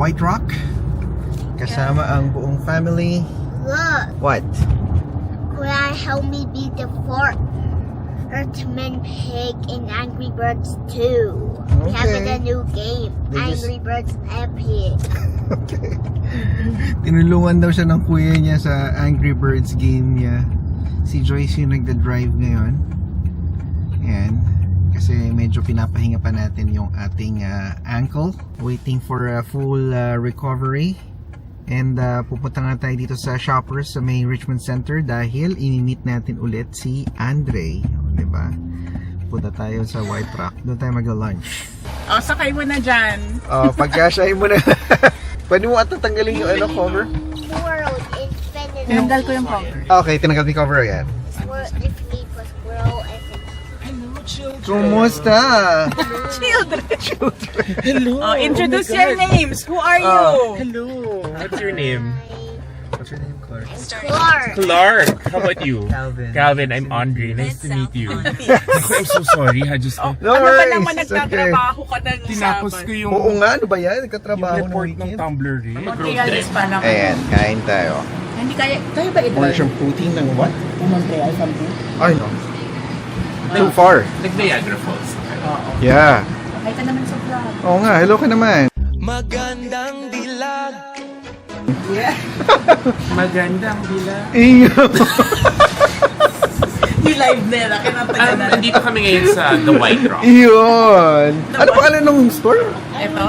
White Rock. Kasama ang buong family. Look, What? Kuya, help me beat the fourth Earthman Pig in Angry Birds 2. We have Okay. a new game, They just- Angry Birds Epic. Okay. Tinulungan daw siya ng kuya niya sa Angry Birds game niya. Si Joyce yung nagda-drive ngayon. Ayan. Kasi medyo pinapahinga pa natin yung ating ankle. Waiting for a full recovery. And pupunta nga tayo dito sa Shoppers sa may Richmond Center dahil ini-meet natin ulit si Andre. O, diba? Punta tayo sa White Rock. Doon tayo magla-lunch. O, sakay mo na dyan. Pagkasyahin mo na. Pwede mo ata tanggalin yung cover? World Infinite. Tinanggal ko yung cover. Okay, tinanggal yung cover yan. World Infinite was World Infinite. Kumusta? Children. Hello. Oh, introduce your names. Who are you? Hello. What's your name? What's your name, Clark? Clark. Clark. How about you? Calvin. Calvin, I'm Andre. Nice to meet you. I'm so sorry. I just No Ano ba worries. naman Okay. nagtatrabaho ka ng tinapos ko yung, Oo nga, ano ba yan? Nagkatrabaho ng report ng weekend. Tumblr eh. Montrealis pa lang. Ayan, kain tayo. Hindi kaya ba ito? More siyang protein ng what? Montreal something? Ay, no. Too far. Like Niagara Falls. Oo. Yeah. Ay ka naman sa vlog. Oo nga, hello ka naman. Magandang dilag. Magandang bila. Inyo. Yung live nila. Kinanta na. Nandito kami ngayon sa The White Rock. Iyon. Ano pa alam ng store? Ito?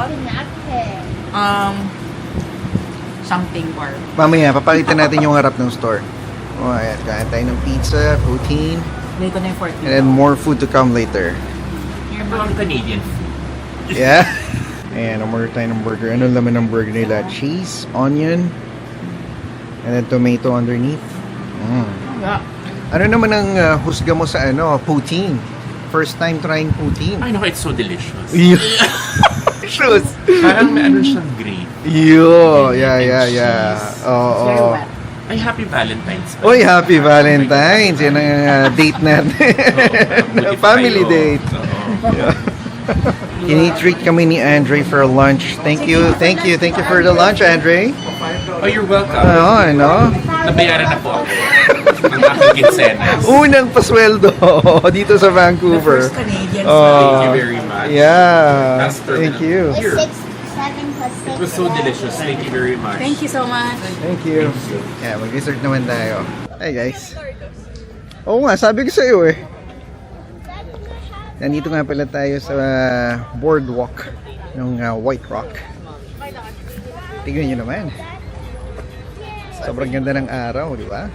Something bar. Mamaya, papalitan natin yung harap ng store. Oh, ayan, kain tayo ng pizza, protein, Hindi ko na yung 40. and then more food to come later. Ito ang Canadian food. Yeah. Ayan, umorder tayo ng burger. Ano laman ng burger nila? Cheese, onion, and then tomato underneath. Ano naman ang husga mo sa poutine? First time trying poutine. I know, it's so delicious. Shoes. Parang may ano siyang gravy. Yeah. Oo. Ay, happy Valentine's. Uy, happy Valentine's. Yan ang date natin. Family date. Ini-treat kami ni Andre for lunch. Thank you for the lunch, Andre. Oh, you're welcome. Ano? Nabayaran na po ako. Ang aking kinsenas. Unang pasweldo dito sa Vancouver. First Canadian. Thank you very much. Yeah. That's perfect. Thank you. Here. 6, 7 plus 6. It was so delicious. Thank you very much. Thank you so much. Thank you. Yeah, mag-dessert naman tayo. Hi guys. Oo nga, sabi ko sa iyo eh. Nandito nga pala tayo sa boardwalk ng White Rock. Tignan nyo naman. Sobrang ganda ng araw, di ba?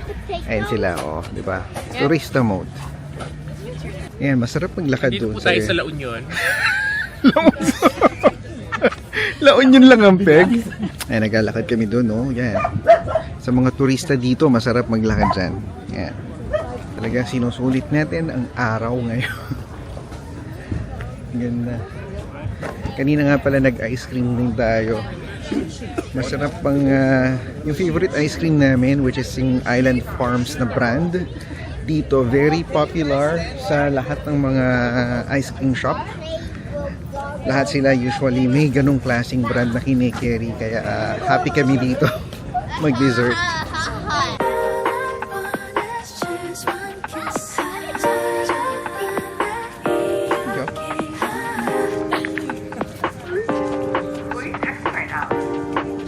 Ayan sila, di ba? Turista mode. Ayan, masarap maglakad Dito doon. po tayo sa La Union. La Union lang ang peg. Ayan, naglalakad kami doon, no? Yan. Sa mga turista dito, masarap maglakad dyan. Yan. Talagang sinusulit natin ang araw ngayon. Ganda. Kanina nga pala nag-ice cream din tayo. Masarap pang yung favorite ice cream namin, which is yung Island Farms na brand. Dito, very popular sa lahat ng mga ice cream shop. Lahat sila usually may ganong klaseng brand na kinikerry. Kaya happy kami dito mag-dessert.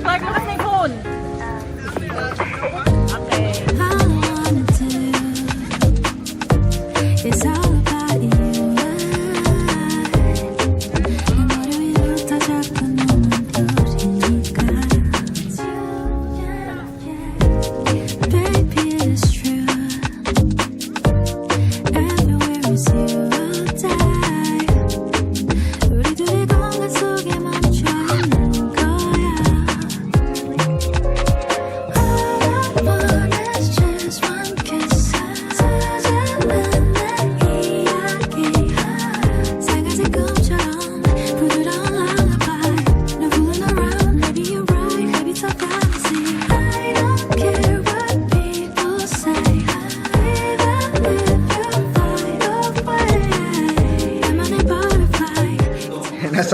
Clark, lakas na yung phone. Okay. It's all about you. 내 머리 위로부터 자꾸 눈을 돌리니까.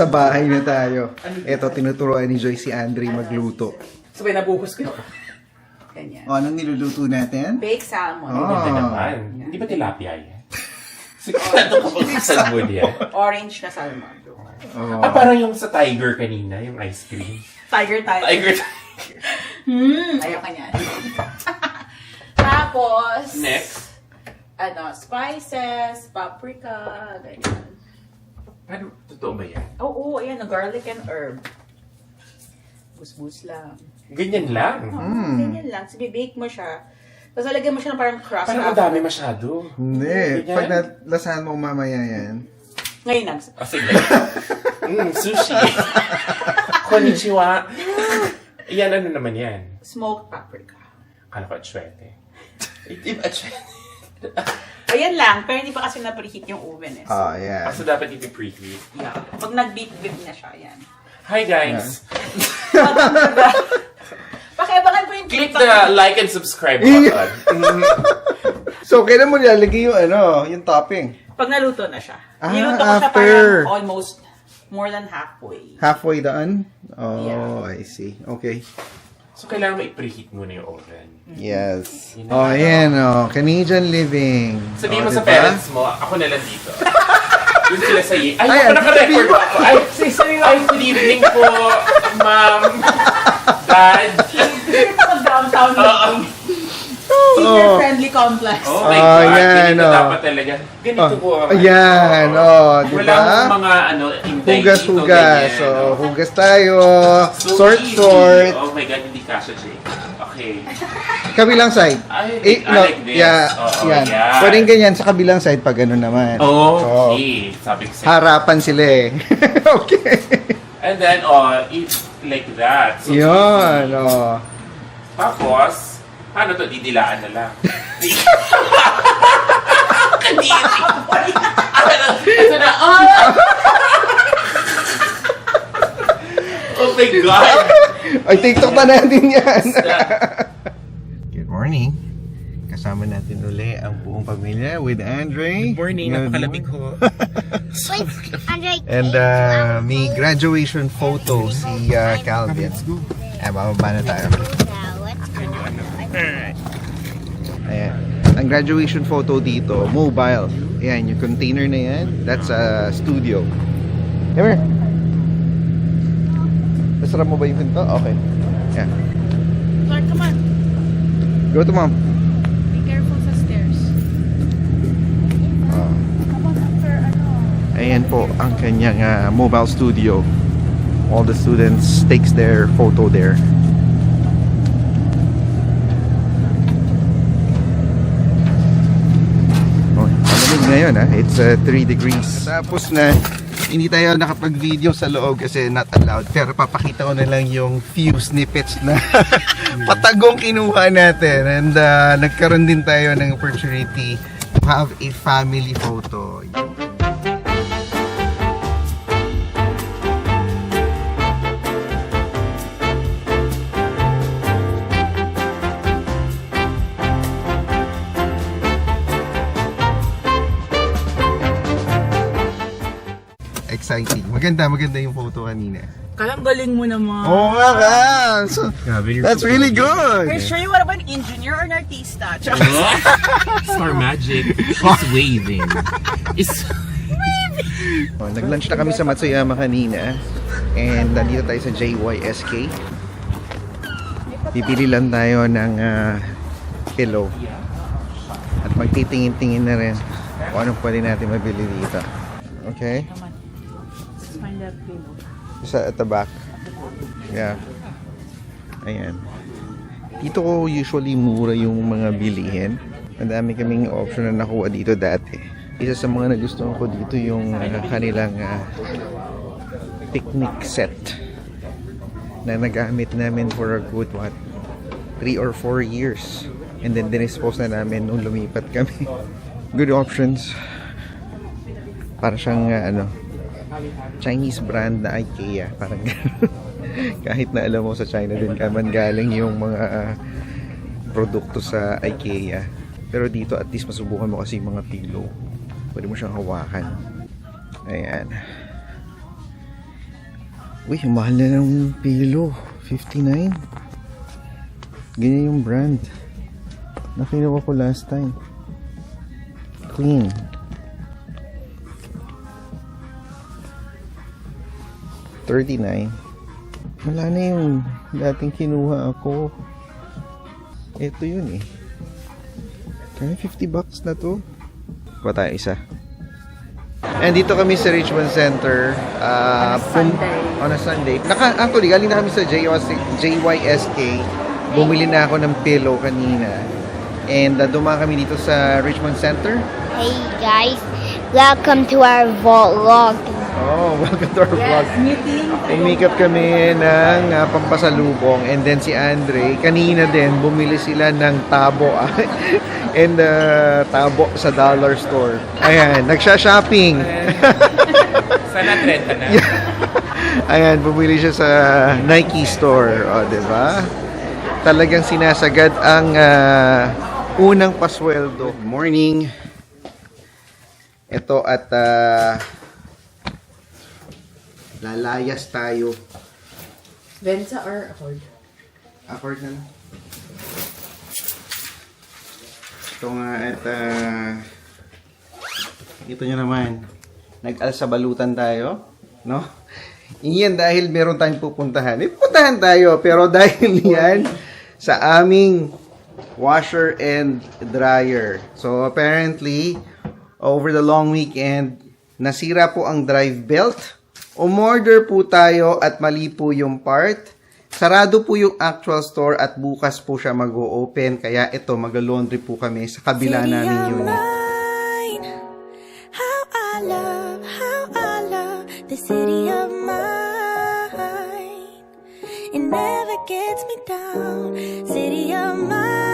nasa bahay na tayo. Ito, tinuturoan ni Joy si Andre magluto. Sabay nabuhos ko. Ganyan. O, anong niluluto natin? Baked salmon. Ganda naman. Hindi ba tilapia yan? Sigurado ka bang salmon yan? Orange na salmon. Oh. Parang yung sa Tiger kanina, yung ice cream. Tiger. Tiger. Ayaw ka niyan. Tapos, Next. spices, paprika, ganyan. Ano, totoo ba yan? Oo, ayan, garlic and herb. Bus-bus lang. Ganyan lang. Ganyan lang. So, bake mo siya. Tapos, lagyan mo siya ng parang crust. Parang ang dami masyado. Hindi. Ganyan? Pag nalasahan mo mamaya yan. Ngayon lang. Sige. Sushi. Konnichiwa. Yan, ano naman yan? Smoked paprika. Kala ko atsuete. Hindi ba atsuete? Ayan lang, pero hindi pa kasi na-preheat yung oven eh. Oh, yeah. So, dapat hindi preheat. Yeah. Pag nag-beat na siya, yan. Hi, guys. Pakiabangan po yung Click the like and subscribe button. So, kailan mo nilalagay yung yung topping? Pag naluto na siya. Ah, Niluto ko siya after. parang almost more than halfway. Halfway done? Oh, Yeah. I see. Okay. So, kailangan mo i-preheat muna yung oven. Yes. Oh, ayan, Canadian living. Sabihin mo Oh, sa diba? parents mo, ako na lang dito. Yun sila sa iyo. Ay, Ayan, ako naka-record ako. Ay, good evening po, ma'am, dad. Dito sa downtown Oo. senior-friendly complex. Oh my Oh, God, yan, ganito oh. dapat talaga. Ganito po. Ayan, diba? Wala akong mga, intay Hugas-hugas. dito, So, ganyan, hugas tayo. So easy. Sort. Oh my God, hindi kasha, Jake. Okay. Kabilang side. I like this. Yeah, Oo, yan. yan. Pwedeng ganyan sa kabilang side pag ano naman. Oh, okay. Sabi ko sa'yo. Harapan sila eh. Okay. And then, eat like that. So, Yun, easy. Tapos, ano to, didilaan na lang. Ito na, oh my God! Ay, TikTok na natin yan. Good morning. Kasama natin uli ang buong pamilya with Andre. Napakalabig ho. Wait, Andre. And may graduation photo si Calvin. Ay, bababa na tayo. Ayan. Ang graduation photo dito, mobile. Ayan, yung container na yan, that's a studio. Come here. Nasara mo ba yung pinto? Okay. Yeah. Clark, come on. Go to mom. Be careful sa stairs. Ayan po ang kanyang mobile studio. All the students takes their photo there. Oh, malamig ngayon It's 3 degrees. Tapos na, hindi tayo nakapag-video sa loob kasi not allowed. Pero papakita ko na lang yung few snippets na patagong kinuha natin. And nagkaroon din tayo ng opportunity to have a family photo. Exciting. Maganda yung photo kanina. Kalang galing mo naman. Oo nga ka! So, that's really good! Are you sure you want to be an engineer or an artista? Star Magic is waving. Nag-lunch na kami sa Matsuyama kanina. And nandito tayo sa JYSK. Bibili lang tayo ng pillow. At magtitingin-tingin na rin kung anong pwede natin mabili dito. Okay? Let's find that pillow. At the back. Yeah. Ayan. Dito ko usually mura yung mga bilihin. Madami kaming option na nakuha dito dati. Isa sa mga nagustuhan ko dito yung kanilang picnic set na nagamit namin for a good 3 or 4 years. And then dinispose na namin nung lumipat kami. Good options. Para siyang Chinese brand na IKEA, parang kahit na alam mo sa China din kaman galing yung mga produkto sa IKEA, pero dito at least masubukan mo kasi yung mga pillow, pwede mo siyang hawakan. Ayan, Uy, mahal na ng pillow. 59. Ganyan yung brand na kinuha ko last time. Queen. $39. Wala na yung dating kinuha ako. Ito yun eh. Kaya $50 na to. Kuha tayo isa. And dito kami sa Richmond Center. Sunday. On a Sunday. Actually, galing na kami sa JYSK. Bumili na ako ng pillow kanina. And dumaan kami dito sa Richmond Center. Hey guys, welcome to our vlog. Oh, welcome to our vlog. Meeting. Make-up kami ng pampasalubong. And then si Andre, kanina din, bumili sila ng tabo. And tabo sa dollar store. Ayan, nagsha-shopping. Sana trend ka na. Ayan, bumili siya sa Nike store. O, diba? Talagang sinasagad ang unang pasweldo. Good morning. Ito at lalayas tayo. Venza or Accord? Accord na lang. Ito nga at ito nyo naman. Nag-alsa balutan tayo. No? Iyan dahil meron tayong pupuntahan. Pupuntahan tayo pero dahil yan sa aming washer and dryer. So apparently over the long weekend nasira po ang drive belt. Umorder po tayo at mali po yung part. Sarado po yung actual store at bukas po siya mag-o-open. Kaya ito, mag-laundry po kami sa kabila namin unit. How I love the city of mine. It never gets me down. City of mine.